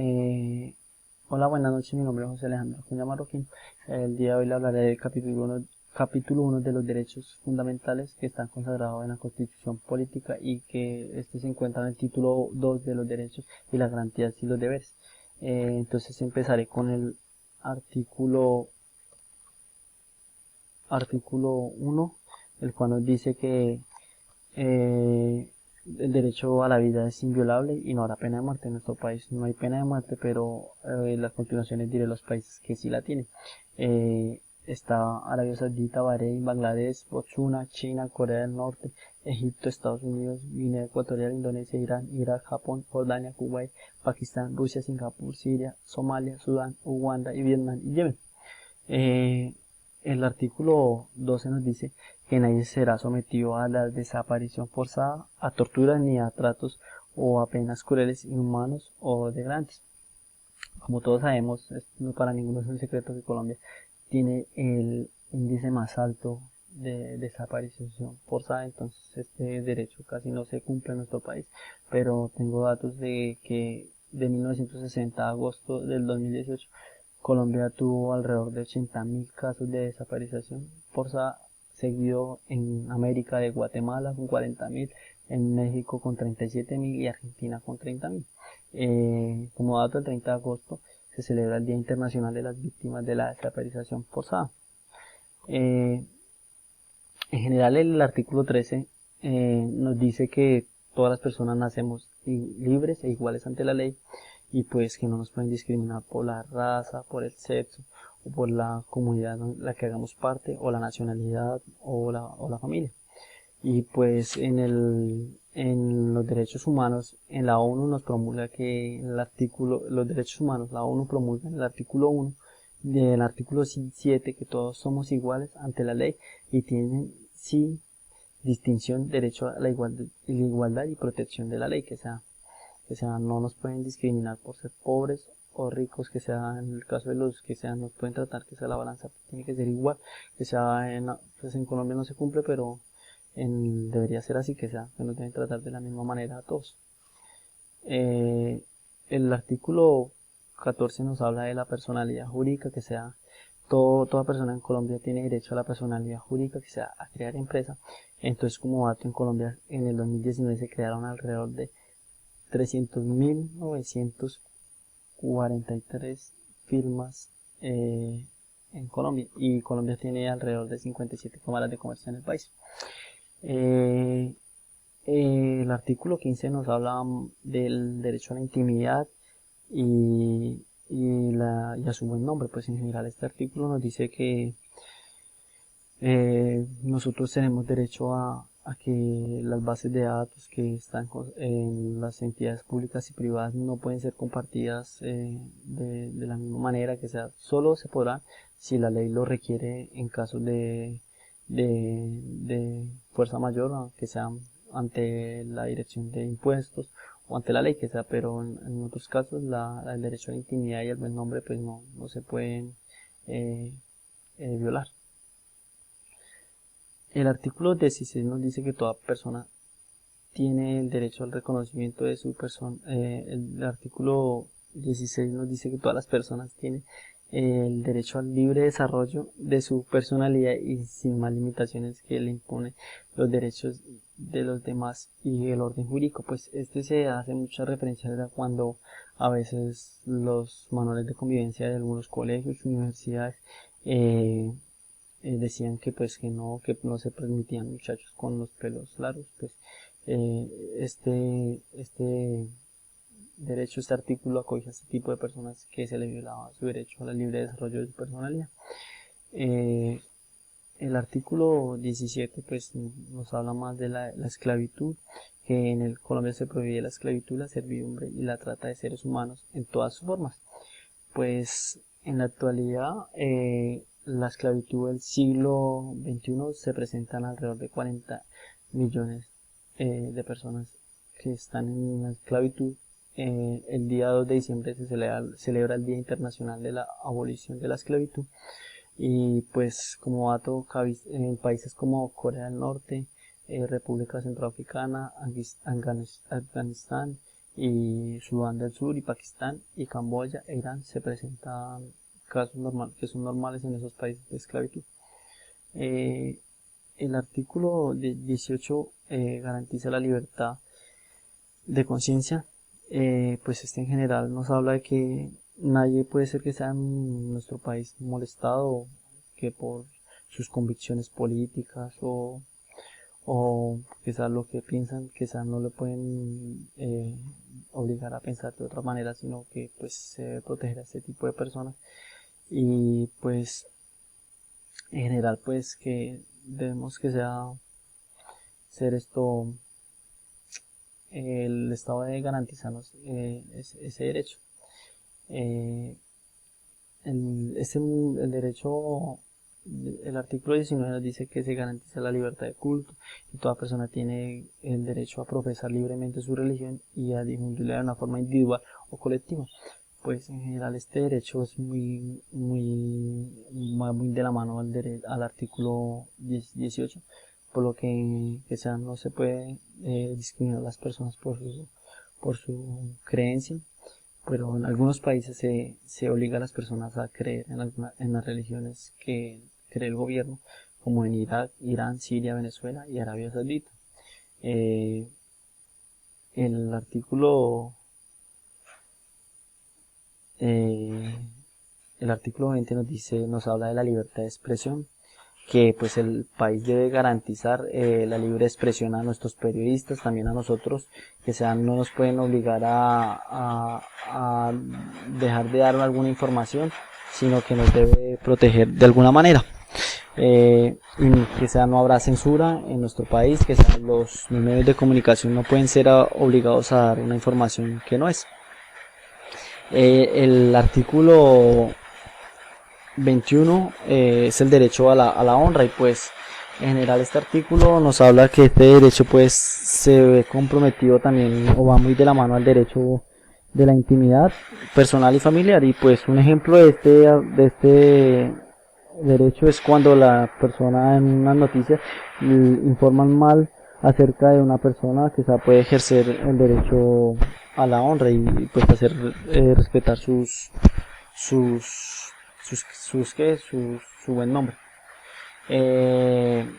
Eh, Hola, buenas noches, mi nombre es José Alejandro Acuña Marroquín. El día de hoy le hablaré del capítulo 1 de los derechos fundamentales que están consagrados en la Constitución Política y que este se encuentra en el título 2 de los derechos y las garantías y los deberes. Entonces empezaré con el artículo, artículo 1, el cual nos dice que el derecho a la vida es inviolable y no habrá pena de muerte. En nuestro país no hay pena de muerte, pero las continuaciones diré los países que sí la tienen. Está Arabia Saudita, Bahrein, Bangladesh, Botswana, China, Corea del Norte, Egipto, Estados Unidos, Guinea Ecuatorial, Indonesia, Irán, Irak, Japón, Jordania, Kuwait, Pakistán, Rusia, Singapur, Siria, Somalia, Sudán, Uganda y Vietnam y Yemen. Eh, el artículo 12 nos dice que nadie será sometido a la desaparición forzada, a torturas ni a tratos o a penas crueles, inhumanos o degradantes. Como todos sabemos, para ninguno es un secreto que Colombia tiene el índice más alto de desaparición forzada, entonces este derecho casi no se cumple en nuestro país, pero tengo datos de que de 1960 a agosto del 2018 Colombia tuvo alrededor de 80.000 casos de desaparición forzada, seguido en América de Guatemala con 40.000, en México con 37.000 y Argentina con 30.000. Como dato, el 30 de agosto se celebra el Día Internacional de las Víctimas de la Desaparición Forzada. Eh, en general, el artículo 13 nos dice que todas las personas nacemos libres e iguales ante la ley y pues que no nos pueden discriminar por la raza, por el sexo o por la comunidad en la que hagamos parte o la nacionalidad o la familia. Y pues en los derechos humanos, en la ONU nos promulga que en el artículo, los derechos humanos, la ONU promulga en el artículo 1 del artículo 7 que todos somos iguales ante la ley y tienen sin distinción derecho a la igualdad y protección de la ley, que sea, no nos pueden discriminar por ser pobres o ricos, que sea en el caso de los que sean, nos pueden tratar, que sea la balanza tiene que ser igual, que sea pues en Colombia no se cumple, pero debería ser así, que nos deben tratar de la misma manera a todos. Eh, el artículo 14 nos habla de la personalidad jurídica, que sea toda persona en Colombia tiene derecho a la personalidad jurídica, que sea a crear empresa. Entonces, como dato, en Colombia en el 2019 se crearon alrededor de 300.943 firmas en Colombia, y Colombia tiene alrededor de 57 cámaras de comercio en el país. Eh, el artículo 15 nos habla del derecho a la intimidad y a su buen nombre. Pues en general este artículo nos dice que nosotros tenemos derecho a que las bases de datos que están en las entidades públicas y privadas no pueden ser compartidas de la misma manera, que sea, solo se podrá si la ley lo requiere en casos de fuerza mayor, que sea ante la dirección de impuestos o ante la ley, que sea, pero en otros casos el derecho a la intimidad y al buen nombre pues no se pueden eh, violar. El artículo 16 nos dice que toda persona tiene el derecho al reconocimiento de su persona. El artículo 16 nos dice que todas las personas tienen el derecho al libre desarrollo de su personalidad y sin más limitaciones que le imponen los derechos de los demás y el orden jurídico. Pues este se hace mucha referencia a cuando a veces los manuales de convivencia de algunos colegios, universidades, decían que pues que no se permitían muchachos con los pelos largos. Pues este derecho, este artículo acoge a este tipo de personas que se les violaba su derecho al libre desarrollo de su personalidad. Eh, el artículo 17 pues nos habla más de la esclavitud, que en el Colombia se prohíbe la esclavitud, la servidumbre y la trata de seres humanos en todas sus formas. Pues en la actualidad la esclavitud del siglo XXI se presentan alrededor de 40 millones de personas que están en la esclavitud. El día 2 de diciembre se celebra el Día Internacional de la Abolición de la Esclavitud, y pues como dato, en países como Corea del Norte, República Centroafricana, Afganistán, y Sudán del Sur y Pakistán y Camboya e Irán se presentan casos normales que son normales en esos países de esclavitud. Eh, el artículo 18 garantiza la libertad de conciencia. Pues este en general nos habla de que nadie puede ser que sea en nuestro país molestado que por sus convicciones políticas o quizás lo que piensan, quizás no le pueden obligar a pensar de otra manera, sino que pues se debe proteger a este tipo de personas. Y pues en general pues que debemos que sea ser esto, el Estado debe garantizarnos ese derecho. Eh, el derecho, el artículo 19 nos dice que se garantiza la libertad de culto y toda persona tiene el derecho a profesar libremente su religión y a difundirla de una forma individual o colectiva. Pues en general este derecho es muy de la mano al artículo 18, por lo que sea, no se puede discriminar a las personas por su creencia, pero en algunos países se obliga a las personas a creer en las religiones que cree el gobierno, como en Irak, Irán, Siria, Venezuela y Arabia Saudita. Eh, el artículo eh, el artículo 20 nos habla de la libertad de expresión, que pues el país debe garantizar la libre expresión a nuestros periodistas, también a nosotros, que sean, no nos pueden obligar a dejar de dar alguna información, sino que nos debe proteger de alguna manera. Que sea, no habrá censura en nuestro país, que sean, los medios de comunicación no pueden ser obligados a dar una información que no es. El artículo 21 es el derecho a la honra, y pues en general este artículo nos habla que este derecho pues se ve comprometido también o va muy de la mano al derecho de la intimidad personal y familiar. Y pues un ejemplo de este derecho es cuando la persona en una noticia informan mal acerca de una persona, que puede ejercer el derecho a la honra y pues hacer respetar sus su buen nombre. El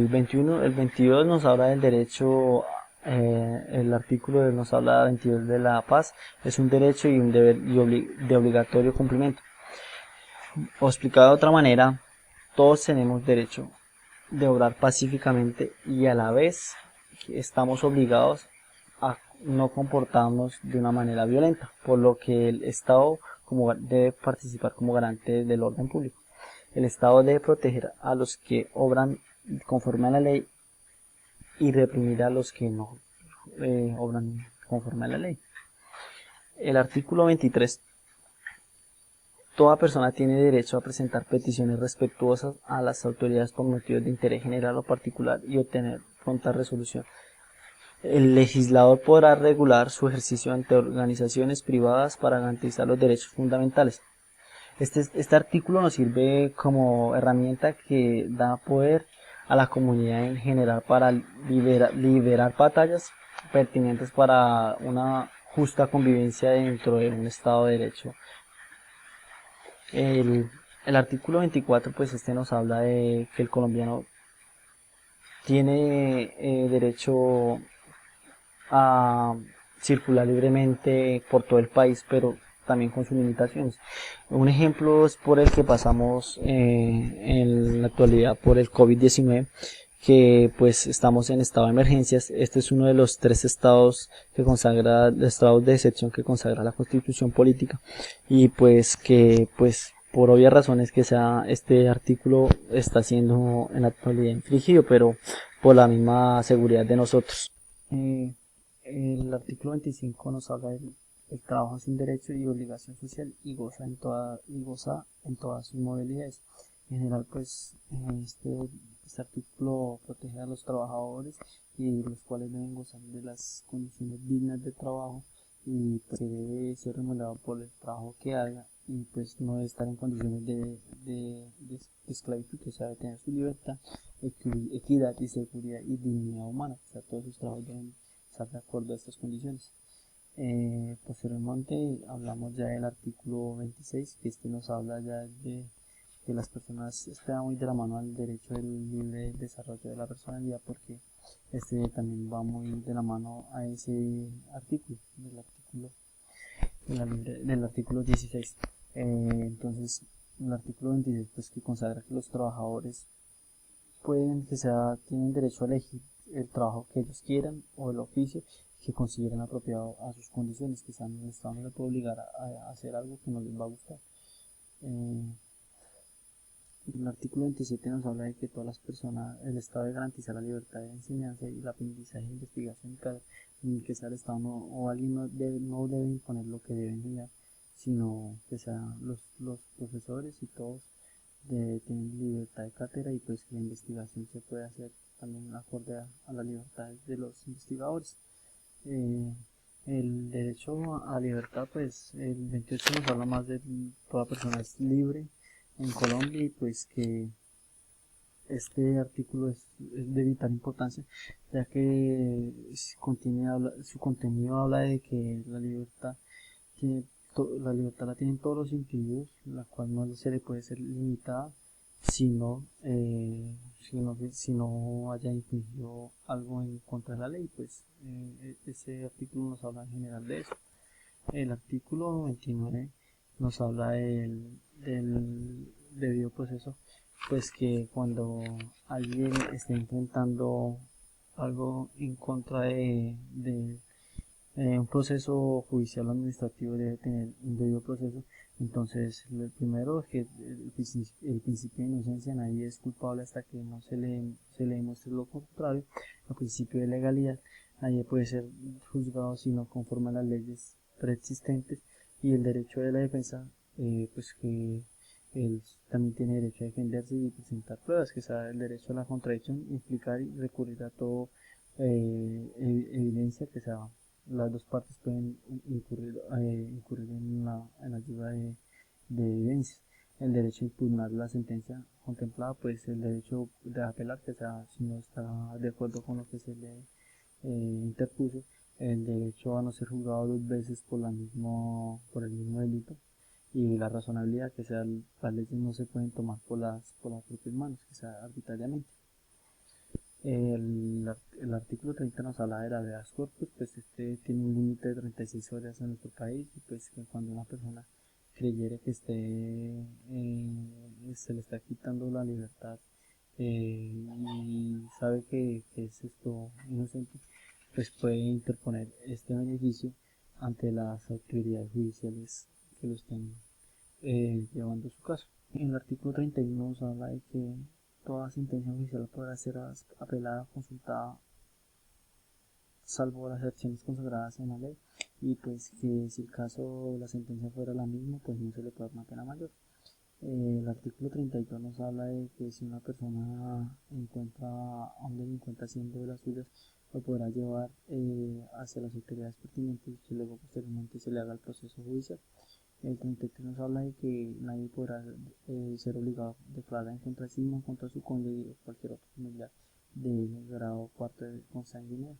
21, el 22 nos habla del derecho, el artículo nos habla 22 de la paz, es un derecho y un deber de obligatorio cumplimiento. O explicado de otra manera, todos tenemos derecho de obrar pacíficamente y a la vez estamos obligados a no comportarnos de una manera violenta, por lo que el Estado debe participar como garante del orden público. El Estado debe proteger a los que obran conforme a la ley y reprimir a los que no obran conforme a la ley. El artículo 23. Toda persona tiene derecho a presentar peticiones respetuosas a las autoridades por motivos de interés general o particular y obtener pronta resolución. El legislador podrá regular su ejercicio ante organizaciones privadas para garantizar los derechos fundamentales. Este artículo nos sirve como herramienta que da poder a la comunidad en general para liberar batallas pertinentes para una justa convivencia dentro de un Estado de Derecho. El artículo 24 pues nos habla de que el colombiano tiene derecho a circular libremente por todo el país, pero también con sus limitaciones. Un ejemplo es por el que pasamos en la actualidad por el COVID-19, que pues estamos en estado de emergencias. Este es uno de los 3 estados que consagra, estados de excepción que consagra la Constitución política, y pues que pues por obvias razones que este artículo está siendo en la actualidad infringido, pero por la misma seguridad de nosotros. El artículo 25 nos habla del trabajo sin derecho y obligación social y goza en todas sus modalidades. En general, pues este artículo protege a los trabajadores, y los cuales deben gozar de las condiciones dignas de trabajo, y pues debe ser remunerado por el trabajo que haga, y pues no debe estar en condiciones de esclavitud, que debe tener su libertad, equidad y seguridad y dignidad humana. O sea, todos sus trabajos deben estar de acuerdo a estas condiciones. Posteriormente hablamos ya del artículo 26, que este nos habla ya de que las personas, está muy de la mano al derecho del libre desarrollo de la personalidad, porque este también va muy de la mano a ese artículo, del artículo 16. Entonces, el artículo 26 pues que consagra que los trabajadores tienen derecho a elegir el trabajo que ellos quieran o el oficio que consideren apropiado a sus condiciones, que el Estado no le puede obligar a hacer algo que no les va a gustar. El artículo 27 nos habla de que todas las personas, el Estado debe garantizar la libertad de enseñanza y el aprendizaje e investigación, que sea el Estado o alguien no debe imponer lo que debe enseñar, sino que sean los profesores y todos tienen libertad de cátedra, y pues que la investigación se puede hacer también acorde a las libertades de los investigadores. Eh, el derecho a libertad, pues el 28 nos habla más de toda persona es libre en Colombia, y pues que este artículo es de vital importancia, ya que su contenido habla de que tiene la libertad la tienen todos los individuos, la cual no se le puede ser limitada sino, si no haya infringido algo en contra de la ley. Pues ese artículo nos habla en general de eso. El artículo 29 nos habla del debido proceso, pues que cuando alguien esté enfrentando algo en contra de un proceso judicial o administrativo, debe tener un debido proceso. Entonces, el primero es que el principio de inocencia, nadie es culpable hasta que no se le demuestre lo contrario. El principio de legalidad, nadie puede ser juzgado sino conforme a las leyes preexistentes. Y el derecho de la defensa, pues que él también tiene derecho a defenderse y presentar pruebas, que sea el derecho a la contradicción, implicar y recurrir a todo evidencia que sea. Las dos partes pueden incurrir en la ayuda de evidencias. El derecho a impugnar la sentencia contemplada, pues el derecho de apelar, que sea si no está de acuerdo con lo que se le interpuso, el derecho a no ser juzgado dos veces por el mismo delito, y la razonabilidad, que sea las leyes no se pueden tomar por las propias manos, que sea arbitrariamente. El artículo 30 nos habla de la habeas corpus, pues este tiene un límite de 36 horas en nuestro país, y pues que cuando una persona creyere que se le está quitando la libertad, y sabe que es esto inocente, pues puede interponer este beneficio ante las autoridades judiciales que lo estén llevando su caso. En el artículo 31 nos habla de que toda sentencia judicial podrá ser apelada, consultada, salvo las acciones consagradas en la ley, y pues que si el caso de la sentencia fuera la misma, pues no se le puede dar una pena mayor. El artículo 32 nos habla de que si una persona encuentra a un delincuente haciendo de las suyas, lo podrá llevar hacia las autoridades pertinentes, y que luego posteriormente se le haga el proceso judicial. El 33 nos habla de que nadie podrá ser obligado a declarar en contra de sí mismo, en contra de su cónyuge o cualquier otro familiar de grado cuarto de consanguinidad.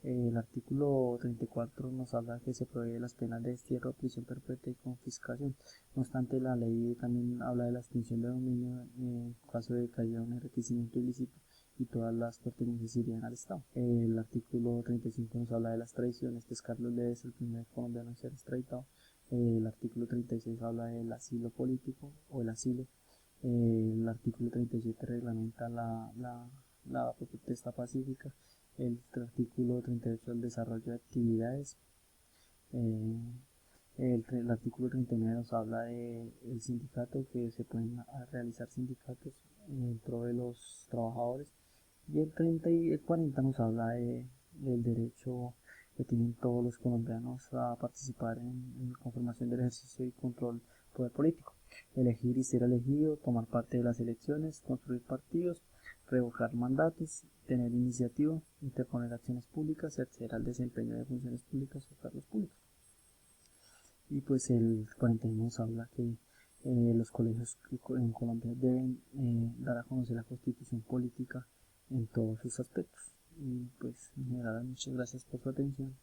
El artículo 34 nos habla que se prohíbe las penas de destierro, prisión perpetua y confiscación. No obstante, la ley también habla de la extinción de dominio en caso de caída de un enriquecimiento ilícito, y todas las pertenencias irían al Estado. El artículo 35 nos habla de las traiciones, que es Carlos Leves, el primer colombiano en ser extraditado. El artículo 36 habla del asilo político o el asilo. El artículo 37 reglamenta la protesta pacífica. El artículo 38 el desarrollo de actividades. Eh, el artículo 39 nos habla de el sindicato, que se pueden realizar sindicatos en pro de los trabajadores. Y el 30 y el 40 nos habla del derecho que tienen todos los colombianos a participar en la conformación del ejercicio y control del poder político, elegir y ser elegido, tomar parte de las elecciones, construir partidos, revocar mandatos, tener iniciativa, interponer acciones públicas y acceder al desempeño de funciones públicas o cargos públicos. Y pues el 41 nos habla que los colegios en Colombia deben dar a conocer la constitución política en todos sus aspectos. Y pues en general muchas gracias por su atención.